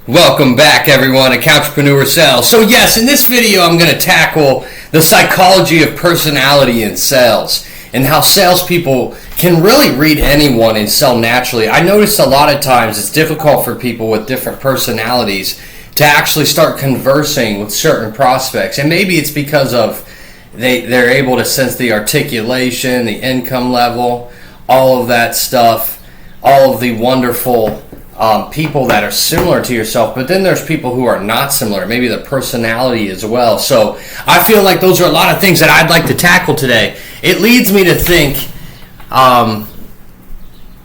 Welcome back, everyone, to Couchpreneur Sales. So yes, in this video I'm going to tackle the psychology of personality in sales and how salespeople can really read anyone and sell naturally. I notice a lot of times it's difficult for people with different personalities to actually start conversing with certain prospects, and maybe it's because of they're able to sense the articulation, the income level, all of that stuff, all of the wonderful people that are similar to yourself, but then there's people who are not similar, maybe the personality as well. So I feel like those are a lot of things that I'd like to tackle today. It leads me to think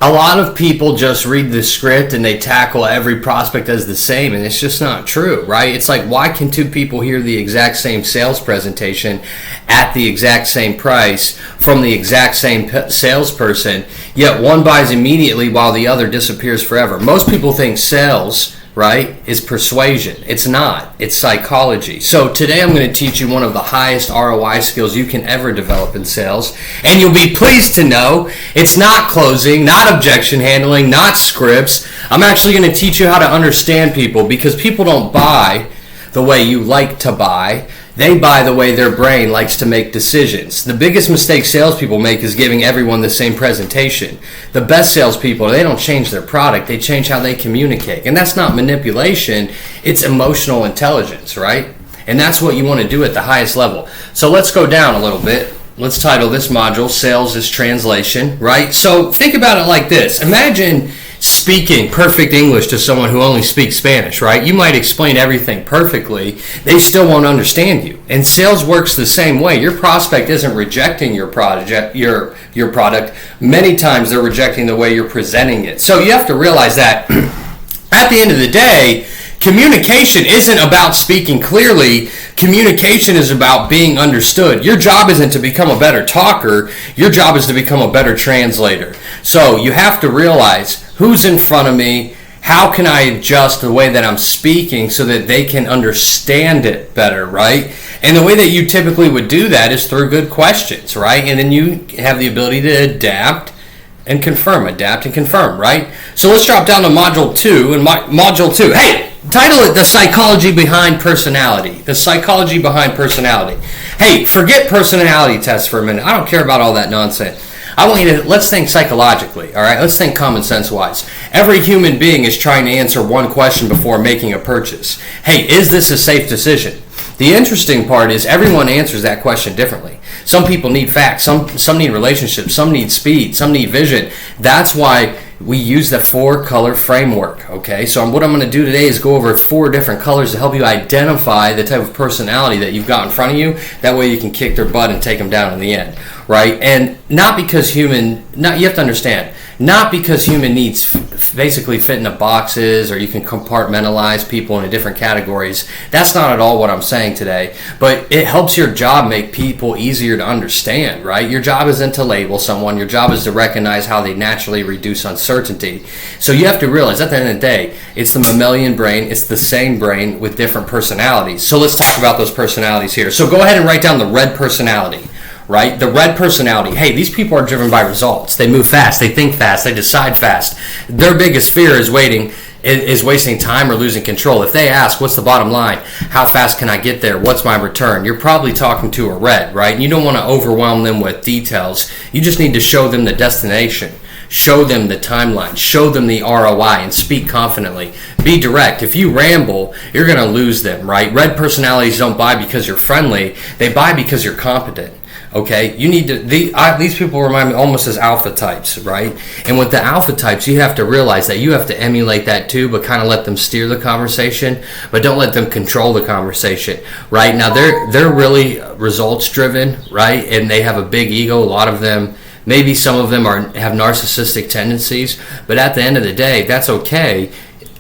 a lot of people just read the script and they tackle every prospect as the same, and it's just not true, right? It's like, why can two people hear the exact same sales presentation at the exact same price from the exact same salesperson, yet one buys immediately while the other disappears forever? Most people think sales, right, is persuasion. It's not. It's psychology. So today I'm going to teach you one of the highest ROI skills you can ever develop in sales, and you'll be pleased to know it's not closing, not objection handling, not scripts. I'm actually going to teach you how to understand people, because people don't buy the way you like to buy. They buy the way their brain likes to make decisions. The biggest mistake salespeople make is giving everyone the same presentation. The best salespeople, they don't change their product, they change how they communicate. And that's not manipulation, it's emotional intelligence, right? And that's what you want to do at the highest level. So let's go down a little bit. Let's title this module, Sales is Translation, right? So think about it like this. Imagine speaking perfect English to someone who only speaks Spanish, right? You might explain everything perfectly, they still won't understand you. And sales works the same way. Your prospect isn't rejecting your product, your product. Many times they're rejecting the way you're presenting it. So you have to realize that at the end of the day, communication isn't about speaking clearly. Communication is about being understood. Your job isn't to become a better talker. Your job is to become a better translator. So you have to realize who's in front of me, how can I adjust the way that I'm speaking so that they can understand it better, right? And the way that you typically would do that is through good questions, right? And then you have the ability to adapt and confirm, right? So let's drop down to Module 2. And Module 2, hey, title it The Psychology Behind Personality. The Psychology Behind Personality. Hey, forget personality tests for a minute. I don't care about all that nonsense. I want you to, let's think psychologically, all right? Let's think common sense wise. Every human being is trying to answer one question before making a purchase. Hey, is this a safe decision? The interesting part is everyone answers that question differently. Some people need facts, some need relationships, some need speed, some need vision. That's why we use the 4-color framework, okay? So what I'm going to do today is go over 4 different colors to help you identify the type of personality that you've got in front of you. That way you can kick their butt and take them down in the end, right? And not because you have to understand, not because human needs basically fit into boxes or you can compartmentalize people into different categories. That's not at all what I'm saying today. But it helps your job make people easier to understand, right? Your job isn't to label someone. Your job is to recognize how they naturally reduce uncertainty. So you have to realize at the end of the day, it's the mammalian brain. It's the same brain with different personalities. So let's talk about those personalities here. So go ahead and write down the red personality. Right? The red personality. Hey, these people are driven by results. They move fast. They think fast. They decide fast. Their biggest fear is wasting time or losing control. If they ask, what's the bottom line? How fast can I get there? What's my return? You're probably talking to a red, right? And you don't want to overwhelm them with details. You just need to show them the destination. Show them the timeline. Show them the ROI and speak confidently. Be direct. If you ramble, you're going to lose them, right? Red personalities don't buy because you're friendly. They buy because you're competent. Okay, you need to. These people remind me almost as alpha types, right? And with the alpha types, you have to realize that you have to emulate that too, but kind of let them steer the conversation, but don't let them control the conversation, right? Now they're really results driven, right? And they have a big ego. A lot of them, maybe some of them have narcissistic tendencies, but at the end of the day, that's okay.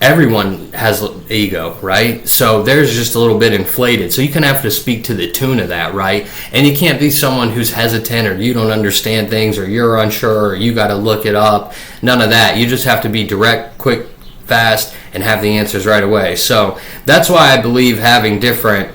Everyone has ego, right? So there's just a little bit inflated. So you kind of have to speak to the tune of that, right? And you can't be someone who's hesitant or you don't understand things or you're unsure or you got to look it up. None of that. You just have to be direct, quick, fast, and have the answers right away. So that's why I believe having different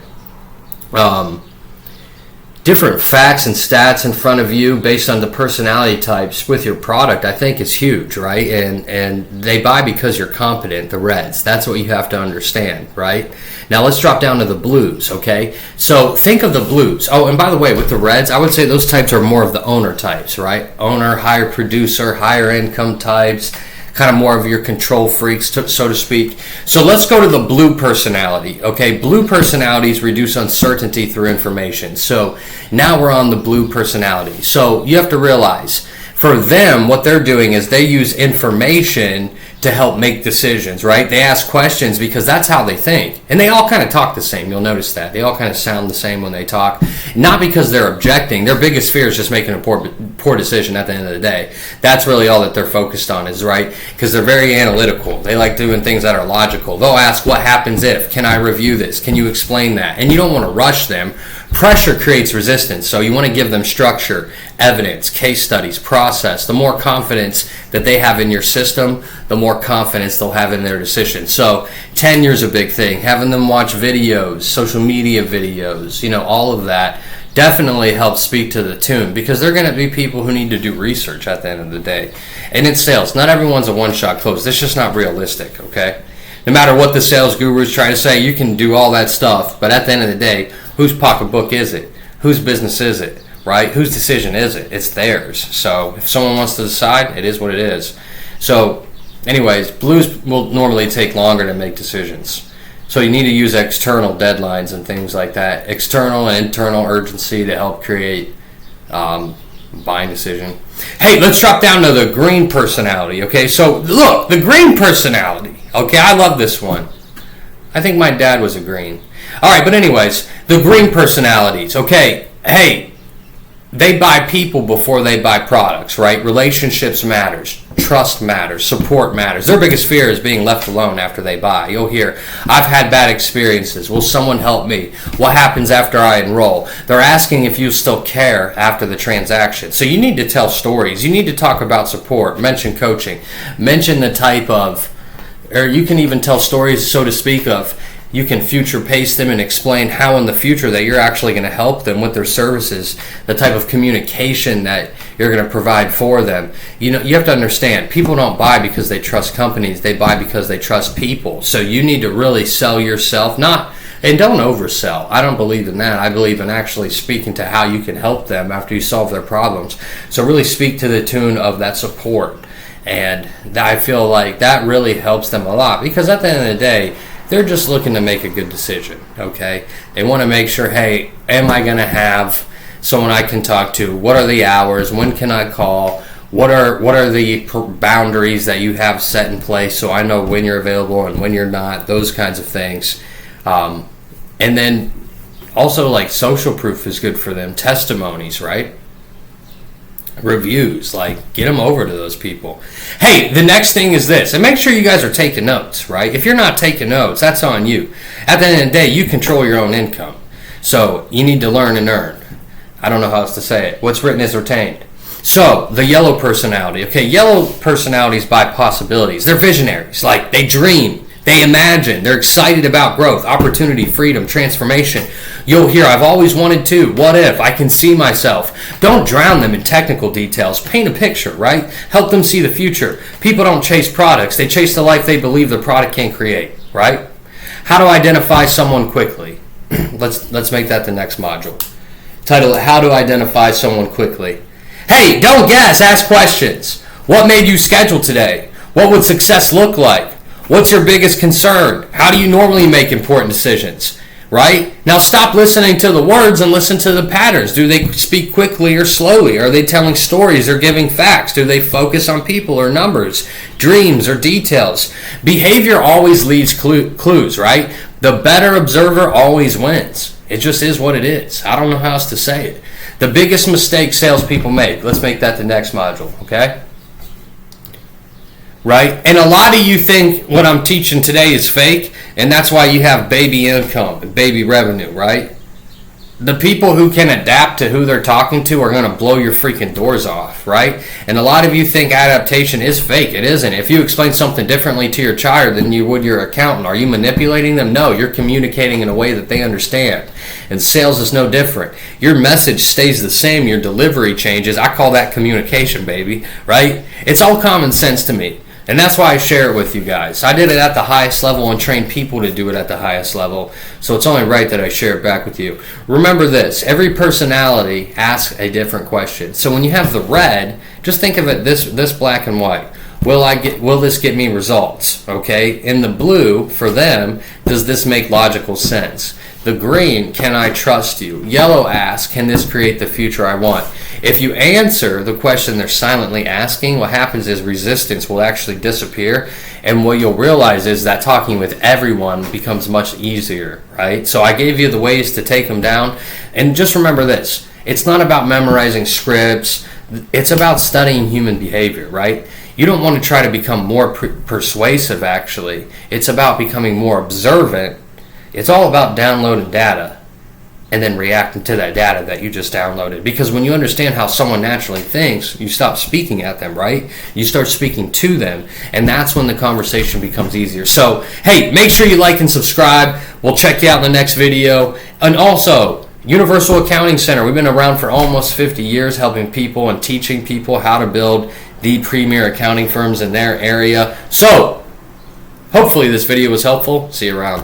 different facts and stats in front of you based on the personality types with your product, I think is huge, right? And they buy because you're competent, the reds. That's what you have to understand, right? Now let's drop down to the blues, okay? So think of the blues. Oh, and by the way, with the reds, I would say those types are more of the owner types, right? Owner, higher producer, higher income types, kind of more of your control freaks, so to speak. So let's go to the blue personality, okay? Blue personalities reduce uncertainty through information. So now we're on the blue personality. So you have to realize, for them, what they're doing is they use information to help make decisions, right? They ask questions because that's how they think. And they all kind of talk the same. You'll notice that. They all kind of sound the same when they talk. Not because they're objecting. Their biggest fear is just making a poor decision at the end of the day. That's really all that they're focused on is, right? Because they're very analytical. They like doing things that are logical. They'll ask, what happens if? Can I review this? Can you explain that? And you don't want to rush them. Pressure creates resistance, so you want to give them structure, evidence, case studies, process. The more confidence that they have in your system, the more confidence they'll have in their decision. So tenure's a big thing. Having them watch videos, social media videos, all of that definitely helps speak to the tune, because they're going to be people who need to do research at the end of the day. And in sales, not everyone's a one-shot close. That's just not realistic, okay? No matter what the sales gurus try to say, you can do all that stuff, but at the end of the day, whose pocketbook is it? Whose business is it? Right? Whose decision is it? It's theirs. So if someone wants to decide, it is what it is. So anyways, blues will normally take longer to make decisions. So you need to use external deadlines and things like that. External and internal urgency to help create buying decision. Hey, let's drop down to the green personality. Okay, so look, the green personality. Okay, I love this one. I think my dad was a green. All right, but anyways, the green personalities. Okay, hey, they buy people before they buy products, right? Relationships matters. Trust matters. Support matters. Their biggest fear is being left alone after they buy. You'll hear, I've had bad experiences. Will someone help me? What happens after I enroll? They're asking if you still care after the transaction. So you need to tell stories. You need to talk about support. Mention coaching. Mention the type of, or you can even tell stories, so to speak, of, you can future pace them and explain how in the future that you're actually going to help them with their services, the type of communication that you're going to provide for them. You have to understand, people don't buy because they trust companies, they buy because they trust people. So you need to really sell yourself, and don't oversell. I don't believe in that. I believe in actually speaking to how you can help them after you solve their problems. So really speak to the tune of that support. And I feel like that really helps them a lot, because at the end of the day, they're just looking to make a good decision, okay? They want to make sure, hey, am I going to have someone I can talk to? What are the hours? When can I call? What are the boundaries that you have set in place so I know when you're available and when you're not? Those kinds of things. And then also, like, social proof is good for them. Testimonies, right? Reviews, like, get them over to those people. Hey, the next thing is this, and make sure you guys are taking notes, right? If you're not taking notes, that's on you. At the end of the day, you control your own income, so you need to learn and earn. I don't know how else to say it. What's written is retained. So the yellow personality. Okay, yellow personalities buy possibilities. They're visionaries. Like, they dream, they imagine, they're excited about growth, opportunity, freedom, transformation. You'll hear, I've always wanted to. What if? I can see myself. Don't drown them in technical details. Paint a picture, right? Help them see the future. People don't chase products. They chase the life they believe the product can create, right? How to identify someone quickly. Let's make that the next module. Title it, How to Identify Someone Quickly. Hey, don't guess. Ask questions. What made you schedule today? What would success look like? What's your biggest concern? How do you normally make important decisions? Right? Now stop listening to the words and listen to the patterns. Do they speak quickly or slowly? Are they telling stories or giving facts? Do they focus on people or numbers, dreams or details? Behavior always leaves clues, right? The better observer always wins. It just is what it is. I don't know how else to say it. The biggest mistake salespeople make. Let's make that the next module, okay? Right? And a lot of you think what I'm teaching today is fake, and that's why you have baby income, baby revenue, right? The people who can adapt to who they're talking to are going to blow your freaking doors off, right? And a lot of you think adaptation is fake. It isn't. If you explain something differently to your child than you would your accountant, are you manipulating them? No, you're communicating in a way that they understand. And sales is no different. Your message stays the same, your delivery changes. I call that communication, baby, right? It's all common sense to me. And that's why I share it with you guys. I did it at the highest level and trained people to do it at the highest level. So it's only right that I share it back with you. Remember this, every personality asks a different question. So when you have the red, just think of it this black and white. Will this get me results? Okay? In the blue, for them, does this make logical sense? The green, can I trust you? Yellow asks, can this create the future I want? If you answer the question they're silently asking, what happens is resistance will actually disappear, and what you'll realize is that talking with everyone becomes much easier, right? So I gave you the ways to take them down, and just remember this, it's not about memorizing scripts, it's about studying human behavior, right? You don't want to try to become more persuasive, actually. It's about becoming more observant. It's all about downloading data and then reacting to that data that you just downloaded. Because when you understand how someone naturally thinks, you stop speaking at them, right? You start speaking to them, and that's when the conversation becomes easier. So, hey, make sure you like and subscribe. We'll check you out in the next video. And also, Universal Accounting Center. We've been around for almost 50 years helping people and teaching people how to build the premier accounting firms in their area. So, hopefully this video was helpful. See you around.